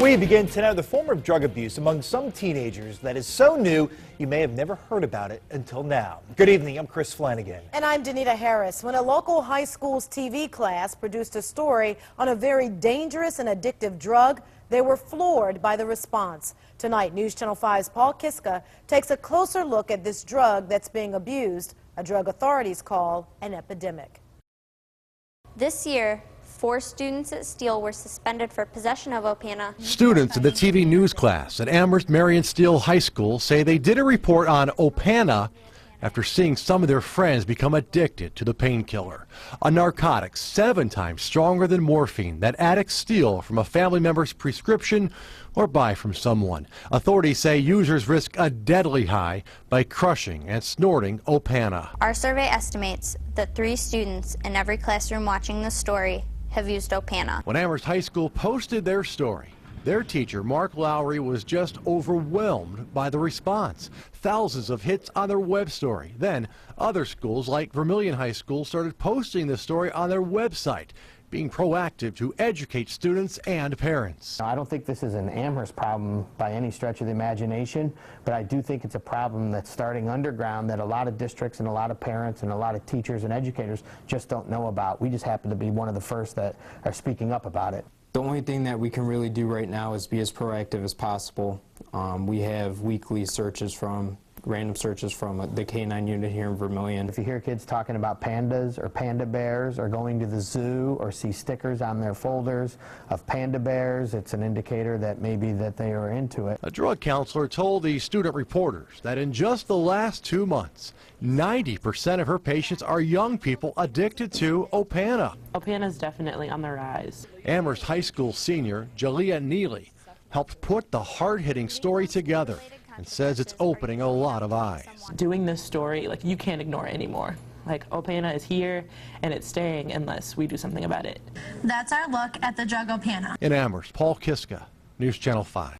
We begin tonight with a form of drug abuse among some teenagers that is so new you may have never heard about it until now. Good evening, I'm Chris Flanagan. And I'm Danita Harris. When a local high school's TV class produced a story on a very dangerous and addictive drug, they were floored by the response. Tonight, News Channel 5's Paul Kiska takes a closer look at this drug that's being abused, a drug authorities call an epidemic. This year, 4 students at Steele were suspended for possession of opana. Students in the TV news class at Amherst Marion Steele High School say they did a report on opana after seeing some of their friends become addicted to the painkiller, a narcotic 7 times stronger than morphine that addicts steal from a family member's prescription or buy from someone. Authorities say users risk a deadly high by crushing and snorting opana. Our survey estimates that 3 students in every classroom watching this story have used opana. When Amherst High School posted their story, their teacher, Mark Lowry, was just overwhelmed by the response. Thousands of hits on their web story. Then other schools like Vermillion High School started posting the story on their website, being proactive to educate students and parents. I don't think this is an Amherst problem by any stretch of the imagination, but I do think it's a problem that's starting underground that a lot of districts and a lot of parents and a lot of teachers and educators just don't know about. We just happen to be one of the first that are speaking up about it. The only thing that we can really do right now is be as proactive as possible. We have weekly searches from random searches from the K-9 unit here in Vermillion. If you hear kids talking about pandas or panda bears or going to the zoo or see stickers on their folders of panda bears, it's an indicator that maybe that they are into it. A drug counselor told the student reporters that in just the last 2 months, 90% of her patients are young people addicted to opana. Opana is definitely on the rise. Amherst High School senior Jalea Neely helped put the hard-hitting story together and says it's opening a lot of eyes. Doing this story, like, you can't ignore it anymore. Like, opana is here and it's staying unless we do something about it. That's our look at the drug opana. In Amherst, Paul Kiska, News Channel 5.